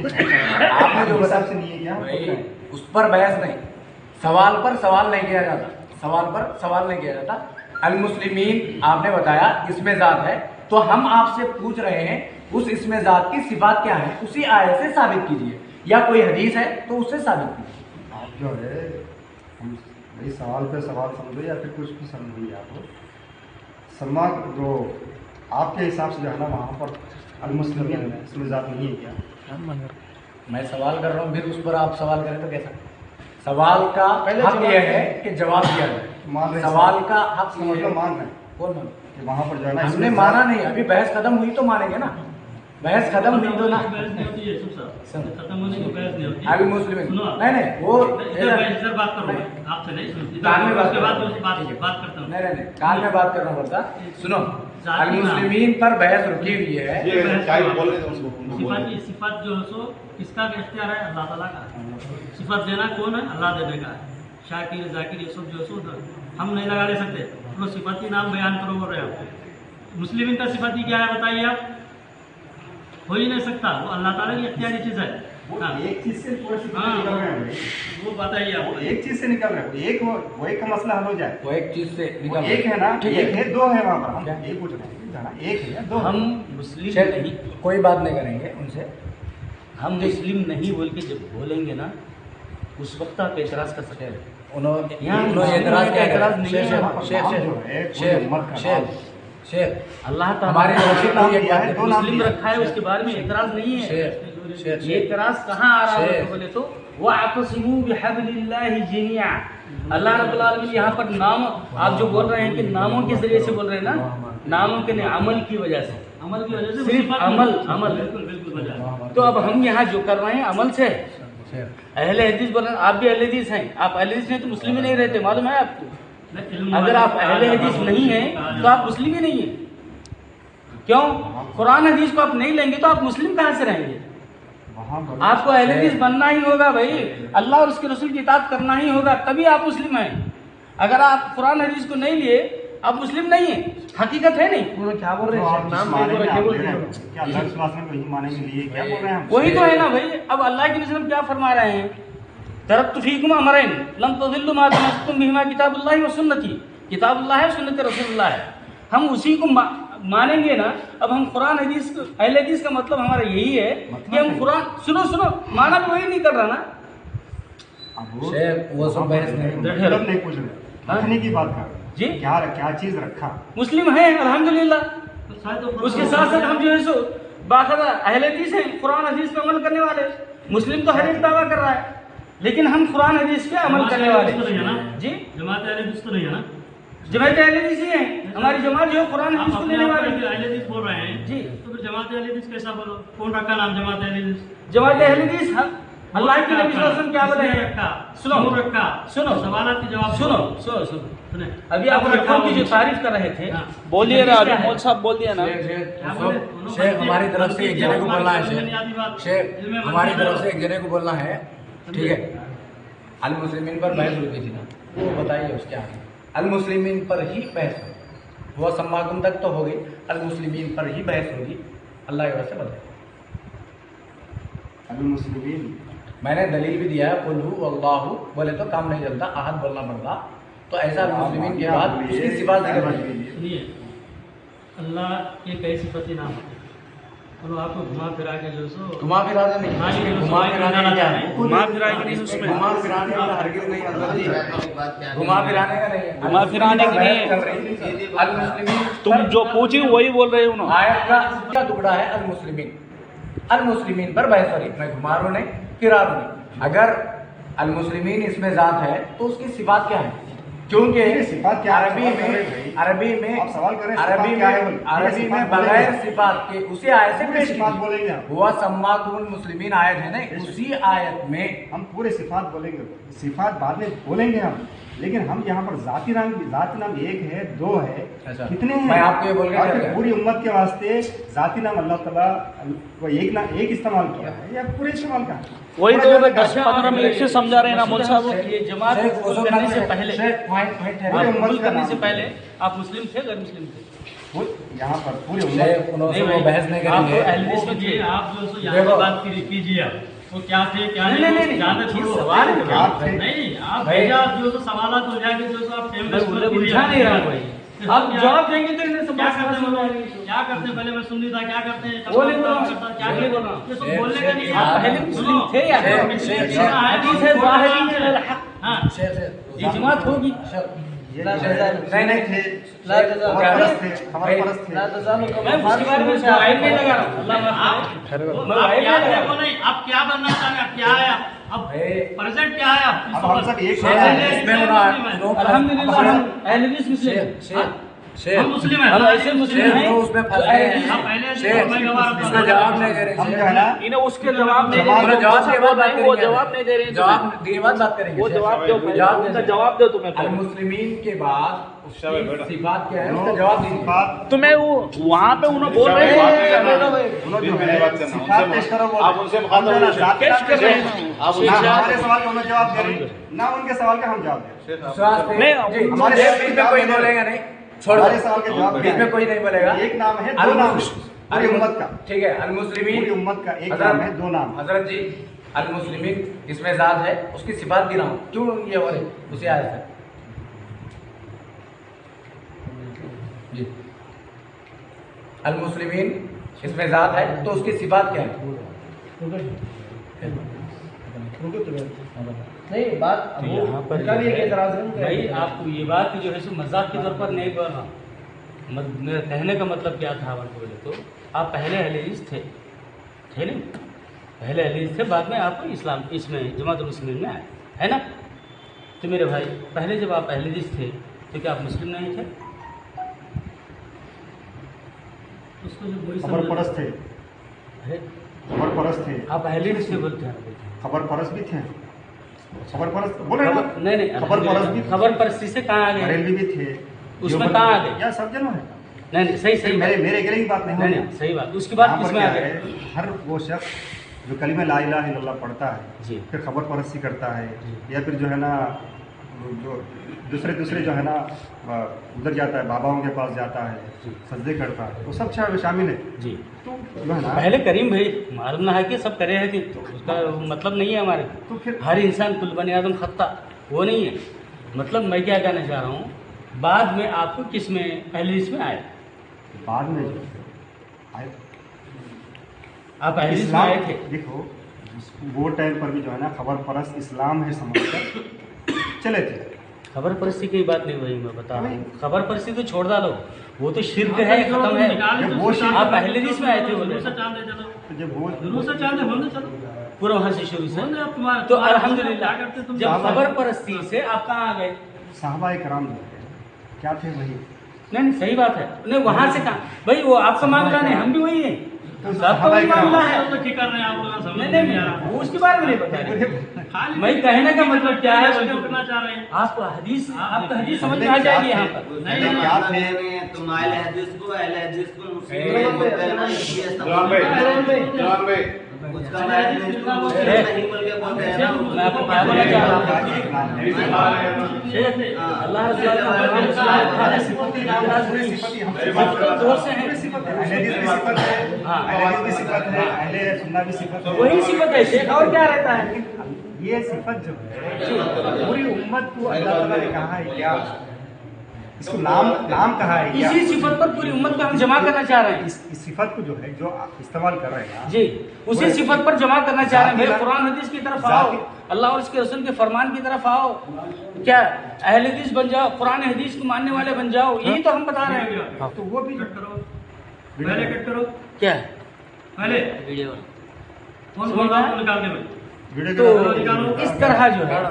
आपने जो बताया से नहीं है क्या भाई, उस पर बहस नहीं, सवाल पर सवाल नहीं किया जाता, सवाल पर सवाल नहीं किया जाता। अल मुस्लिमीन आपने बताया इसमें जात है, तो हम आपसे पूछ रहे हैं उस इसमें जात की सिफात क्या है, उसी आयत से साबित कीजिए, या कोई हदीस है तो उससे साबित कीजिए। आप जो है हम भाई सवाल पे सवाल समझो या फिर कुछ भी समझिए, आप सम्मा जो आपके हिसाब से जो है ना वहाँ पर अल मुस्लिमीन इसमें जात नहीं है क्या? मैं सवाल कर रहा हूँ, फिर उस पर आप सवाल करें तो कैसा? सवाल का हक यह है कि जवाब दिया जाए, सवाल का हक समझ लो, मान रहे हैं कौन मान? कि वहाँ पर जो है ना हमने माना नहीं, अभी बहस खत्म हुई तो मानेंगे ना, बहस खत्म हुई तो ना। अभी मुस्लिम नहीं वो बात करो आपसे नहीं, कान में बात करता हूँ, नहीं कान में बात करना पड़ता। सुनो, अल मुस्लिमीन पर बहस रुकी हुई है। सिफात जो है सो किसका इख्तियार है? अल्लाह ताला का। सिफात देना कौन है? अल्लाह देने का है। शाकिर जाकिर ये सब जो है सो हम नहीं लगा ले सकते। तो सिफाती नाम बयान करो बोल रहे हो। मुस्लिमीन का सिफाती क्या है बताइए आप? हो ही नहीं सकता, वो अल्लाह ताला की इख्तियारी चीज़ है। एक चीज से पूरे सिफात निकल रहे हैं, वो बताइए आप। एक चीज से निकल रहे हैं, एक वो एक का मसला हल हो जाए, वो एक चीज से निकल, एक है ना, एक है दो है, वहाँ पर हम ये पूछ रहे हैं, एक है दो, हम मुस्लिम नहीं, कोई बात नहीं करेंगे उनसे। हम मुस्लिम नहीं बोल के जब बोलेंगे ना उस वक्त आप एतराज कर सकते हैं। उन्होंने यहाँ एतराज क्या एतराज करें? नहीं है। शेख अल्लाह हमारी रोशनी नाम को एक दिया बात है, है, दो नाम मुस्लिम दिया है। रखा है, उसके बारे में एतराज नहीं है। शेख ये एतराज कहाँ आ रहा है शेख। बोले तो वअतसिमू बिहब्लिल्लाहि जमीआ। अल्लाह रब्बुल आलमीन यहाँ पर नाम आप जो बोल रहे हैं कि नामों के जरिए से बोल रहे हैं ना, नामों के नहीं, अमल की वजह से, अमल की वजह से सिर्फ अमल। बिल्कुल बिल्कुल बजा। तो अब हम यहाँ जो कर रहे हैं अमल से, अहले हदीस बोल रहे हैं, आप भी अहले हदीस हैं, आप अहले हदीस नहीं तो मुस्लिम ही नहीं रहते, मालूम है आपको? अगर आप अहले हदीस नहीं हैं तो आप मुस्लिम ही नहीं है। क्यों? कुरान हदीस को आप नहीं लेंगे तो आप मुस्लिम कहाँ से रहेंगे? आपको अहले हदीस बनना ही होगा भाई, अल्लाह और उसके रसूल की इताअत करना ही होगा, तभी आप मुस्लिम हैं। अगर आप कुरान हदीस को नहीं लिए आप मुस्लिम नहीं है, हकीकत है नहीं। क्या बोल रहे हैं? नाम क्या अल्लाह के शासन को ही मानेंगे लिए क्या बोल रहे हैं हम? वही तो है ना भाई। अब अल्लाह के नबी क्या फरमा रहे हैं? तरक्तु फीकुम अमरैन लम तज़िल्लु मा तमस्सकतुम बिहिमा किताबुल्लाहि व सुन्नती। किताबुल्लाह है, सुन्नत रसूलुल्लाह है, हम उसी को मानेंगे ना। अब हम कुरान हदीस, अहले हदीस का मतलब हमारा यही है कि हम कुरान सुनो माना भी वही नहीं कर रहा ना। शेख वो सब बहस नहीं पूछ रहे, रखने की बात कर जी, क्या चीज रखा? मुस्लिम है अल्हम्दुलिल्लाह। उसके साथ साथ हम जो है सो बाकायदा अहले हदीस हैं, कुरान हदीस पे अमल करने वाले। मुस्लिम तो हर एक दावा कर रहा है, लेकिन हम कुरान हदीस पे अमल करने वाले जी। जमात अहले हदीस तो नहीं है ना? जमात अहले हदीस ही है हमारी जमात जो हकुरान हदीस को लेने वाली अहले हदीस बोल रहे हैं जी। तो फिर जमात अहले हदीस कैसा बोलो? कौन रखा नाम जमात अहले हदीस? जमात अहले हदीस अल्लाह के नबी सल्लल्लाहु अलैहि वसल्लम क्या बोले हैं? सुनो सवालात के जवाब सुनो। अभी आप रखों की जो तारीफ कर रहे थे, बोलिए ना, अभी मौल साहब बोल दिया ना। शेख हमारी तरफ से एक जने को बोलना है, शेख हमारी तरफ से एक जने को बोलना है, ठीक है? अल मुस्लिमीन पर बहस रुकी थी ना, वो बताइए उसके आगे। अल मुस्लिमीन पर ही बहस होगी, वो समागम तक तो होगी, अल मुस्लिमीन पर ही बहस होगी। अल्लाह की वजह से बताइए। अल मुस्लिमीन मैंने दलील भी दिया है, कुल हु अल्लाहु बोले तो काम नहीं चलता, अहद बोलना पड़ता। तो ऐसा मुस्लिमीन के बाद उसकी सिफात जिक्र कीजिए। सुनिए, अल्लाह के कई सिफती नाम है और आपको घुमा फिरा के जो सो घुमा फिराने नहीं, घुमा फिराने का क्या है? घुमा फिराने का नहीं, उसमें घुमा फिराने का हरगिज़ नहीं अंदर जी, घुमा फिराने का नहीं है, घुमा फिराने की नहीं है। अल मुस्लिमीन तुम जो पूछे वही बोल रहे हो ना। आयत का टुकड़ा है अल मुस्लिमीन, अल मुस्लिमीन पर बहस हो रही। मैं घुमा रहा नहीं, फिरा रहा नहीं। अगर अल मुस्लिमीन इसमें जात है तो उसकी सिफात क्या है? क्योंकि सिफात क्या है? अरबी में आप सवाल करें, अरबी में बगैर सिफात के उसी आयत से पेश सिफात बोलेंगे हम। हुआ सम्मातुल मुस्लिमीन आयत है ना, उसी आयत में हम पूरे सिफात बोलेंगे, सिफात बाद में बोलेंगे हम, लेकिन हम यहाँ पर जाति नाम एक है, दो है, अच्छा। कितने हैं? मैं आपको ये बोल के और चल गया। पूरी उम्मत के वास्ते जाति नाम अल्लाह ताला को एक इस्तेमाल किया है या पूरे इस्तेमाल का? वही तो 10-15 मिनट से समझा रहे हैं ना मौल साहब। ये जमात शेख, कबूल वो करने सब से पहले, शेख, पॉइंट पूरे उम्मत कबूल का करने नाम से है। पहले आप मुस्लिम थे, गैर मुस्लिम थे? वो यहाँ पर पूरी शेख उन्होंने वो बहस नहीं करेंगे। आप जो सो यहाँ देखो। पे बात कीजिए आप वो क्या थे क्या नहीं, नहीं, नहीं, जाने नहीं, छोड़ो सवाल है क्या? आप थे। नहीं आप भाई। भेजा जो सो सवाल हो जाएंगे जो सो आप टाइम मैं उलझा नहीं रहा कोई। आप जवाब देंगे तो इन्हें क्या समझ करते हैं में क्या करते हैं पहले मैं सुन रही था क्या करते हैं वो नहीं बोल रहा हूँ। क्या वो नहीं बोल रहा हूँ। ये सब बोलने का नहीं है। आप पहले मुस्लिम थे या शेख, नहीं? शेख, हदीस है ज़ाहिरी के लिए हक। हाँ शेख से इजमात होगी। ये नहीं, नहीं थे ला खबर परस्त थे खबर परस्त थे मैं उसके बारे में वाइब नहीं लगा रहा हूँ। अल्लाह माफ़ करे। आप मैं वाइब क्या नहीं लगा थे रहा वो हूँ। नहीं आप क्या बनना चाह रहे हैं आप क्या है आप अब भाई। प्रेजेंट क्या है आप अब हम सब एक शेख, हैं। इसमें उन्होंने- अल्हम्दुलिल्लाह हम अहले हदीस मुस्लिम हैं। शेख हम मुस्लिम हैं हम ऐसे मुस्लिम शेख हैं तो उसमें फंस जो गए अहले हैं। आप पहले से शेख मैं गवाह हूं। इसका जवाब नहीं दे रहे हम शेख। जो है ना इन्हें उसके जवाब नहीं जवाब- दे रहे। जवाब के बाद बात वो करेंगे। जवाब नहीं दे रहे हैं जवाब तुम्हें। दिए बाद बात करेंगे वो शेख। जवाब दो पहले। जवाब उनका दे। जवाब दो तुम्हें अल पहले। मुस्लिमीन के बाद उसकी सिफात क्या है उसका जवाब दीजिए। बात तुम्हें वो वहाँ पे उन्होंने बोल रहे हैं उन्होंने जो है सिफात पेश करो बोल आप उनसे मुखातब हम जो है ना हो। जात पेश कर रहे हैं। आप ना हमारे सवाल का उन्होंने जवाब दे रहे ना उनके सवाल का हम जवाब दे रहे विश्वास पे नहीं, जी, हमारे हमारे देश बीच में में कोई जवाब बोलेगा नहीं छोड़ दो। हमारे सवाल के जवाब बीच में कोई नहीं बोलेगा। एक नाम है दो नाम पूरी उम्मत का ठीक है अल मुस्लिमीन पूरी उम्मत का एक हजरत- नाम है दो नाम हजरत जी अल मुस्लिमीन इसमें जात है उसकी सिफात गिना हूं क्यों ये हो रही उसी आयत है जी अल मुस्लिमीन इसमें जात है तो उसकी सिफात क्या है नहीं बात तो यहाँ पर उनका भी एक एतराज़ है उनका भाई एक एतराज़। आपको ये बात जो है सो मजाक के तौर पर नहीं बोल रहा हूँ। मेरा कहने का मतलब क्या था बोले तो आप पहले अहले हदीस थे नहीं पहले अहले हदीस थे बाद में आप इस्लाम इसमें जमात मुस्लिम में आए है ना। तो मेरे भाई पहले जब आप अहले हदीस थे तो क्या आप मुस्लिम नहीं थे? उसको जो वही खबर समझ परस्त थे अरे खबर परस्त थे आप अहले हदीस से बोलते हैं खबर परस्त भी थे खबर परस्त बोल रहे हैं ना नहीं नहीं खबर परस्त भी खबर परस्ती से कहाँ आ गए? बरेलवी भी थे उसमें देवबंद- कहाँ आ गए? या सब जन है नहीं नहीं सही सही मेरे बात। मेरे अकेले की बात नहीं नहीं हो नहीं सही बात उसके बाद यहाँ पर किसमें क्या आ गए? है हर वो शख्स जो कलीमा ला इलाहा इल्लल्लाह पढ़ता है जी। फिर खबर परस्ती करता है जी। या फिर जो है ना जो दूसरे जो है ना उधर जाता है बाबाओं के पास जाता है जी। सजदे करता है वो सब शामिल है जी तो जो है ना पहले करीम भाई मालूम ना है कि सब करे है कि तो उसका मतलब नहीं है हमारे तो फिर हर इंसान कुल बनी आदम खत्ता वो नहीं है। मतलब मैं क्या कहना चाह रहा हूँ बाद में आपको किस में पहले इसमें आए बाद में जो आए आप पहले इसमें इस्लाम आए थे देखो वो टाइम पर भी जो है ना खबर परस्त इस्लाम है समझकर चले थे खबर परस्ती की बात नहीं हुई मैं बता रहा हूँ खबर परस्ती तो छोड़ डालो वो तो शिर्क आप है जो खत्म है। निकाले तो वो उससे शिर्क- आप पहले इसमें आए थे बोले जुलूस से चांद दे चलो तो जब वो जुलूस से चांद दे होने चलो पूरा वहाँ से शुरू से होने अब तुम्हारा तो क्या अल्हम्दुलिल्लाह करते तुम जब खबर परस्ती से आप कहाँ आ गए? साहबा कराम जो है क्या थे वही नहीं नहीं सही बात है नहीं वहाँ से कहाँ भाई वो आपका मामला नहीं हम भी वही हैं तो सबका वही मामला है। तो ठीक कर रहे हैं आप लोग समझ नहीं नहीं वो उसके बारे में नहीं बता रहे खाली मैं कहने का मतलब क्या है उसके उठना चाह रहे हैं आपको हदीस आपका हदीस समझ में हमने आ जाएगी क्या यहाँ थे? पर नहीं, हमने नहीं, क्या थे तुम अहले हदीस को मुस्लिम नहीं, बोलते हैं ना, ये जवान भाई जवान भाई उसका मैं इसको मुस्लिम नहीं बोल के बोलते हैं ना। मैं आपको क्या बोलना चाह रहा हूँ अल्लाह रसूल का फरमान इस्लाम खाने सिफती नाम पूरी सिफत ही हम जोर से है अहले हदीस की सिफत है हाँ। अहले हदीस की सिफत है अहले सुन्ना की सिफत है वही सिफत है शेख और क्या रहता है? ये सिफत जो है पूरी उम्मत को अल्लाह ताला ने कहा है क्या इसको नाम कहा है क्या इसी सिफत पर पूरी उम्मत को हम जमा करना चाह रहे हैं इस सिफत को जो है जो आप इस्तेमाल कर रहे हैं ना, जी उसी सिफत पर जमा करना चाह रहे हैं भाई जाती- कुरान हदीस की तरफ आओ जाती- अल्लाह और उसके रसूल के फरमान की तरफ आओ क्या अहले हदीस बन जाओ कुरान हदीस को मानने वाले बन जाओ यही तो हम बता रहे हैं तो वो भी कट करो पहले कट करो क्या पहले वीडियो कौन बोल रहा है निकाल के भाई वीडियो तो के इस तरह जो है